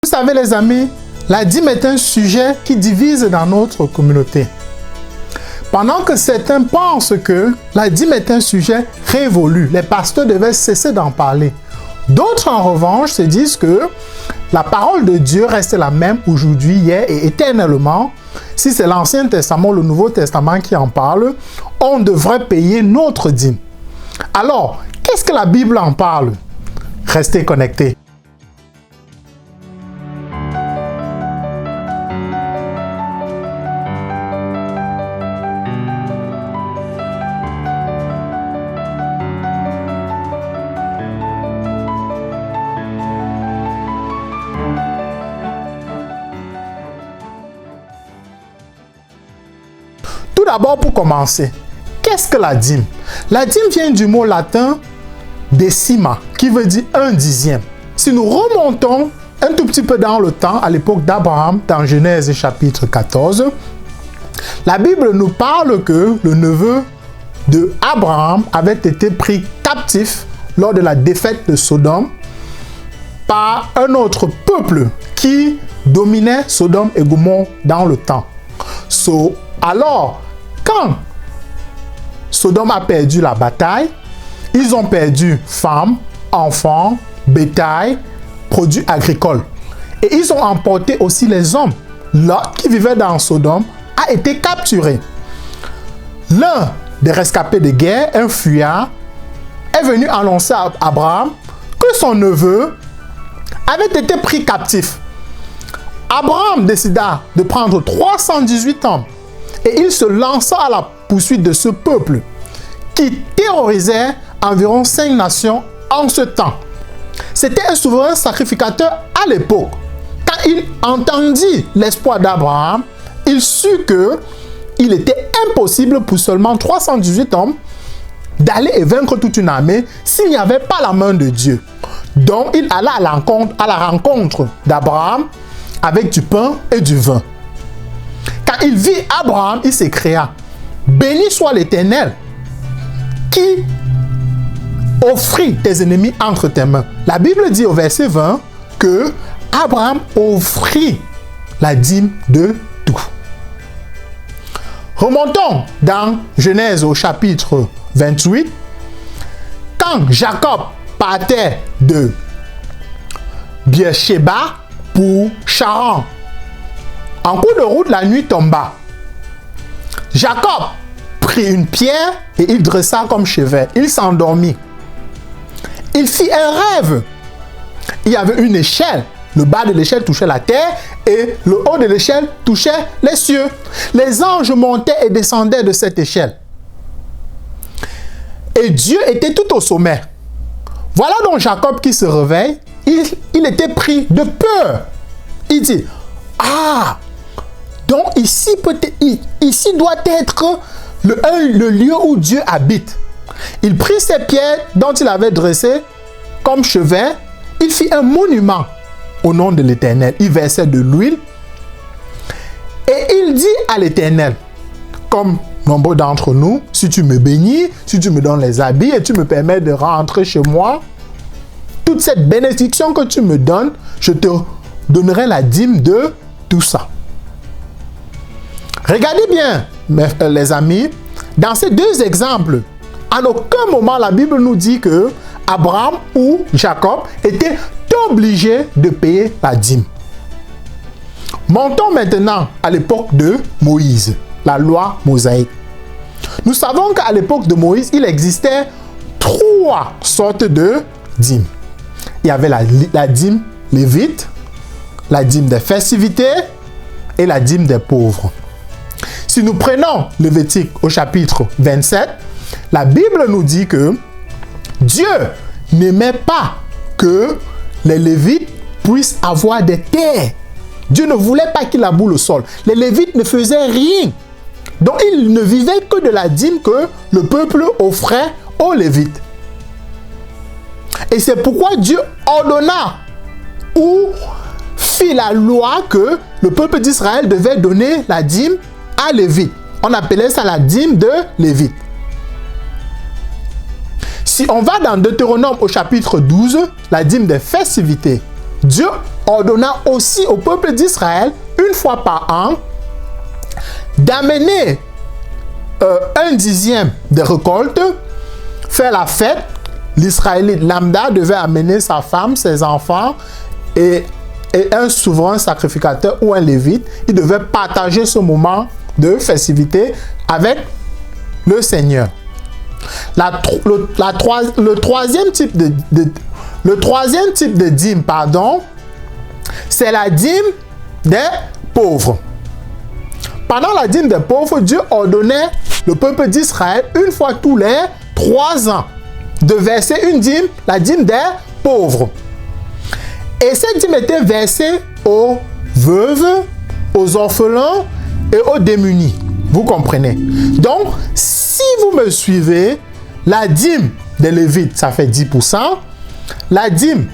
Vous savez les amis, la dîme est un sujet qui divise dans notre communauté. Pendant que certains pensent que la dîme est un sujet révolu, les pasteurs devaient cesser d'en parler. D'autres en revanche se disent que la parole de Dieu reste la même aujourd'hui, hier et éternellement. Si c'est l'Ancien Testament ou le Nouveau Testament qui en parle, on devrait payer notre dîme. Alors, qu'est-ce que la Bible en parle? Restez connectés. Tout d'abord, pour commencer, qu'est-ce que la dîme? La dîme vient du mot latin décima, qui veut dire un dixième. Si nous remontons un tout petit peu dans le temps, à l'époque d'Abraham, dans Genèse chapitre 14, la Bible nous parle que le neveu de Abraham avait été pris captif lors de la défaite de Sodome par un autre peuple qui dominait Sodome et Gomorrhe dans le temps. Alors, quand Sodome a perdu la bataille, ils ont perdu femmes, enfants, bétail, produits agricoles. Et ils ont emporté aussi les hommes. Lot, qui vivait dans Sodome, a été capturé. L'un des rescapés de guerre, un fuyard, est venu annoncer à Abraham que son neveu avait été pris captif. Abraham décida de prendre 318 hommes et il se lança à la poursuite de ce peuple qui terrorisait environ 5 nations en ce temps. C'était un souverain sacrificateur à l'époque. Quand il entendit l'espoir d'Abraham, il sut qu'il était impossible pour seulement 318 hommes d'aller et vaincre toute une armée s'il n'y avait pas la main de Dieu. Donc il alla à la rencontre d'Abraham avec du pain et du vin. Quand il vit Abraham, il s'écria: béni soit l'Éternel qui offrit tes ennemis entre tes mains. La Bible dit au verset 20 que Abraham offrit la dîme de tout. Remontons dans Genèse au chapitre 28. Quand Jacob partait de Beersheba pour Charan, en cours de route, la nuit tomba. Jacob prit une pierre et il dressa comme chevet. Il s'endormit. Il fit un rêve. Il y avait une échelle. Le bas de l'échelle touchait la terre et le haut de l'échelle touchait les cieux. Les anges montaient et descendaient de cette échelle. Et Dieu était tout au sommet. Voilà donc Jacob qui se réveille. Il était pris de peur. Il dit: ah, donc ici doit être le lieu où Dieu habite. Il prit ces pierres dont il avait dressé comme chevet. Il fit un monument au nom de l'Éternel. Il versait de l'huile. Et il dit à l'Éternel, comme nombre d'entre nous: si tu me bénis, si tu me donnes les habits et tu me permets de rentrer chez moi, toute cette bénédiction que tu me donnes, je te donnerai la dîme de tout ça. Regardez bien, les amis, dans ces deux exemples, à aucun moment la Bible nous dit que Abraham ou Jacob étaient obligés de payer la dîme. Montons maintenant à l'époque de Moïse, la loi mosaïque. Nous savons qu'à l'époque de Moïse, il existait 3 sortes de dîmes. Il y avait la dîme lévite, la dîme des festivités et la dîme des pauvres. Si nous prenons Lévitique au chapitre 27, la Bible nous dit que Dieu n'aimait pas que les Lévites puissent avoir des terres. Dieu ne voulait pas qu'il laboure le sol. Les Lévites ne faisaient rien. Donc ils ne vivaient que de la dîme que le peuple offrait aux Lévites. Et c'est pourquoi Dieu ordonna ou fit la loi que le peuple d'Israël devait donner la dîme à Lévite. On appelait ça la dîme de Lévite. Si on va dans Deutéronome au chapitre 12, la dîme des festivités, Dieu ordonna aussi au peuple d'Israël, une fois par an, d'amener un dixième de récolte, faire la fête. L'Israélite lambda devait amener sa femme, ses enfants et un souverain sacrificateur ou un lévite. Il devait partager ce moment de festivité avec le Seigneur. Le troisième type de dîme, c'est la dîme des pauvres. Pendant la dîme des pauvres, Dieu ordonnait le peuple d'Israël, une fois tous les 3 ans, de verser une dîme, la dîme des pauvres. Et cette dîme était versée aux veuves, aux orphelins et aux démunis. Vous comprenez? Donc, si vous me suivez, la dîme des Lévites, ça fait 10%. La dîme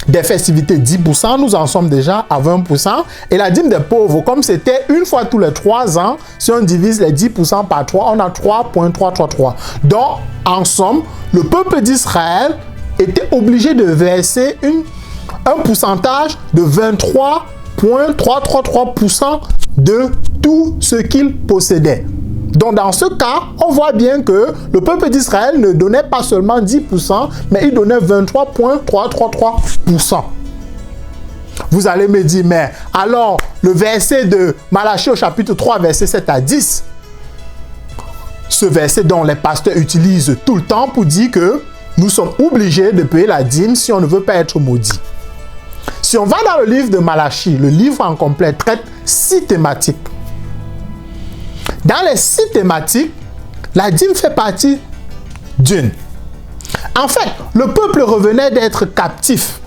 des festivités, 10%. Nous en sommes déjà à 20%. Et la dîme des pauvres, comme c'était une fois tous les 3 ans, si on divise les 10% par 3, on a 3,333. Donc, en somme, le peuple d'Israël était obligé de verser un pourcentage de 23,333% de tout ce qu'il possédait. Donc, dans ce cas, on voit bien que le peuple d'Israël ne donnait pas seulement 10%, mais il donnait 23,333%. Vous allez me dire, mais alors, le verset de Malachie au chapitre 3, verset 7 à 10, ce verset dont les pasteurs utilisent tout le temps pour dire que nous sommes obligés de payer la dîme si on ne veut pas être maudit. Si on va dans le livre de Malachie, le livre en complet traite 6 thématiques. Dans les 6 thématiques, la dîme fait partie d'une. En fait, le peuple revenait d'être captif.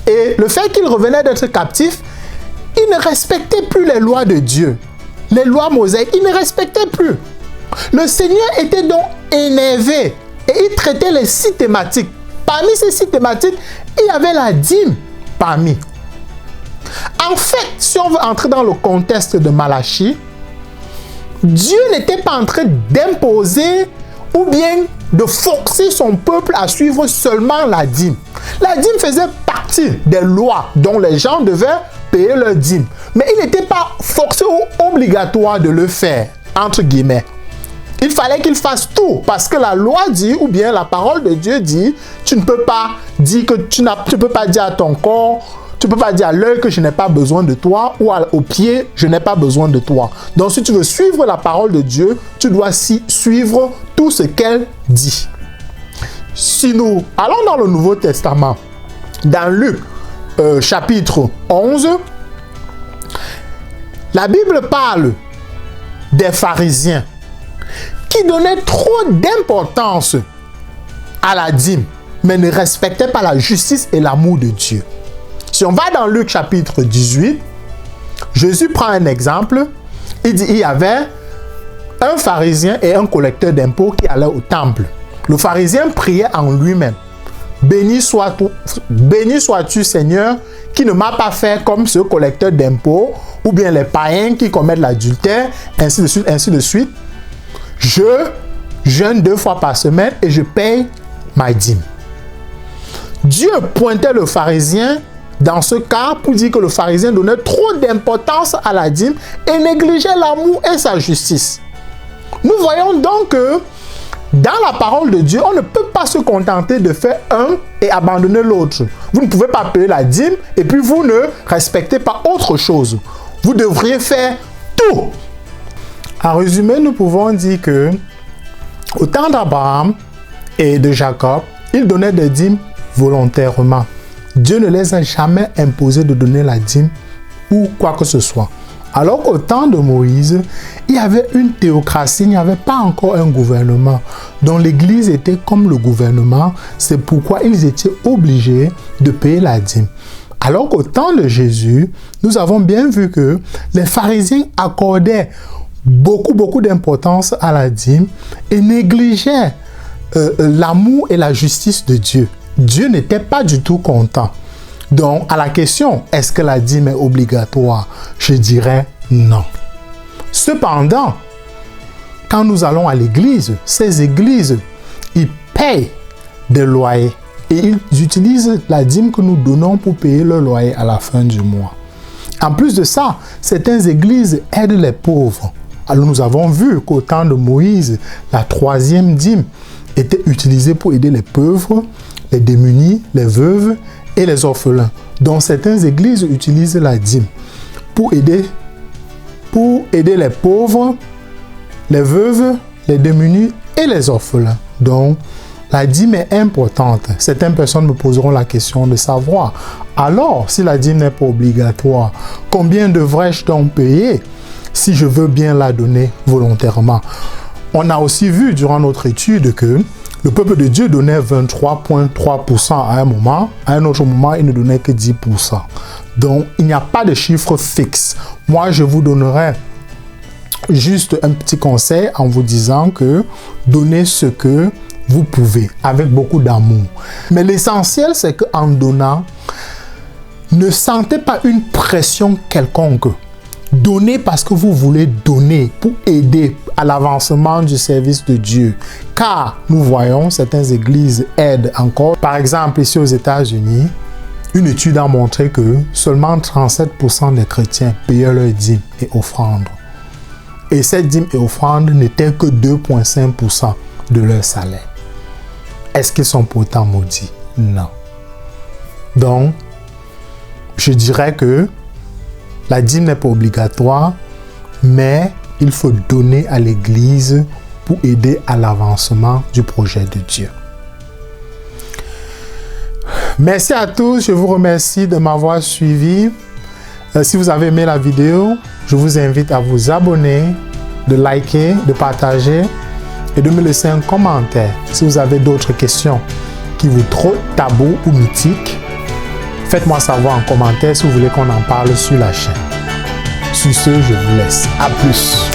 Et le fait qu'il revenait d'être captif, il ne respectait plus les lois de Dieu. Les lois mosaïques, il ne respectait plus. Le Seigneur était donc énervé et il traitait les 6 thématiques. Parmi ces 6 thématiques, il y avait la dîme parmi. En fait, si on veut entrer dans le contexte de Malachie, Dieu n'était pas en train d'imposer ou bien de forcer son peuple à suivre seulement la dîme. La dîme faisait partie des lois dont les gens devaient payer leur dîme. Mais il n'était pas forcé ou obligatoire de le faire, entre guillemets. Il fallait qu'il fasse tout parce que la loi dit, ou bien la parole de Dieu dit, tu ne peux pas dire que tu ne peux pas dire à ton corps, tu ne peux pas dire à l'œil que je n'ai pas besoin de toi ou au pied, je n'ai pas besoin de toi. Donc si tu veux suivre la parole de Dieu, tu dois suivre tout ce qu'elle dit. Si nous allons dans le Nouveau Testament, dans Luc chapitre 11, la Bible parle des pharisiens qui donnaient trop d'importance à la dîme, mais ne respectaient pas la justice et l'amour de Dieu. Si on va dans Luc chapitre 18, Jésus prend un exemple. Il dit, il y avait un pharisien et un collecteur d'impôts qui allaient au temple. Le pharisien priait en lui-même. Béni sois-tu, Seigneur, qui ne m'a pas fait comme ce collecteur d'impôts, ou bien les païens qui commettent l'adultère, ainsi de suite, ainsi de suite. Je jeûne 2 fois par semaine et je paye ma dîme. Dieu pointait le pharisien dans ce cas pour dire que le pharisien donnait trop d'importance à la dîme et négligeait l'amour et sa justice. Nous voyons donc que dans la parole de Dieu, on ne peut pas se contenter de faire un et abandonner l'autre. Vous ne pouvez pas payer la dîme et puis vous ne respectez pas autre chose. Vous devriez faire tout. En résumé, nous pouvons dire que au temps d'Abraham et de Jacob, ils donnaient des dîmes volontairement. Dieu ne les a jamais imposé de donner la dîme ou quoi que ce soit. Alors qu'au temps de Moïse, il y avait une théocratie, il n'y avait pas encore un gouvernement. Donc l'Église était comme le gouvernement, c'est pourquoi ils étaient obligés de payer la dîme. Alors qu'au temps de Jésus, nous avons bien vu que les pharisiens accordaient beaucoup d'importance à la dîme et négligeaient l'amour et la justice de Dieu. Dieu n'était pas du tout content. Donc, à la question, est-ce que la dîme est obligatoire? Je dirais non. Cependant, quand nous allons à l'église, ces églises, ils payent des loyers et ils utilisent la dîme que nous donnons pour payer leur loyer à la fin du mois. En plus de ça, certaines églises aident les pauvres. Alors nous avons vu qu'au temps de Moïse, la 3e dîme était utilisée pour aider les pauvres, les démunis, les veuves et les orphelins. Donc certaines églises utilisent la dîme pour aider les pauvres, les veuves, les démunis et les orphelins. Donc la dîme est importante. Certaines personnes me poseront la question de savoir, alors si la dîme n'est pas obligatoire, combien devrais-je donc payer si je veux bien la donner volontairement? On a aussi vu durant notre étude que le peuple de Dieu donnait 23,3% à un moment, à un autre moment, il ne donnait que 10%. Donc, il n'y a pas de chiffre fixe. Moi, je vous donnerai juste un petit conseil en vous disant que donnez ce que vous pouvez, avec beaucoup d'amour. Mais l'essentiel, c'est qu'en donnant, ne sentez pas une pression quelconque. Donnez parce que vous voulez donner pour aider à l'avancement du service de Dieu. Car nous voyons certaines églises aident encore. Par exemple, ici aux États-Unis, une étude a montré que seulement 37% des chrétiens payaient leurs dîmes et offrandes. Et cette dîme et offrande n'étaient que 2,5% de leur salaire. Est-ce qu'ils sont pourtant maudits? Non. Donc, je dirais que la dîme n'est pas obligatoire, mais il faut donner à l'Église pour aider à l'avancement du projet de Dieu. Merci à tous, je vous remercie de m'avoir suivi. Si vous avez aimé la vidéo, je vous invite à vous abonner, de liker, de partager et de me laisser un commentaire. Si vous avez d'autres questions qui vous trottent tabou ou mythiques, faites-moi savoir en commentaire si vous voulez qu'on en parle sur la chaîne. Sur ce, je vous laisse. À plus.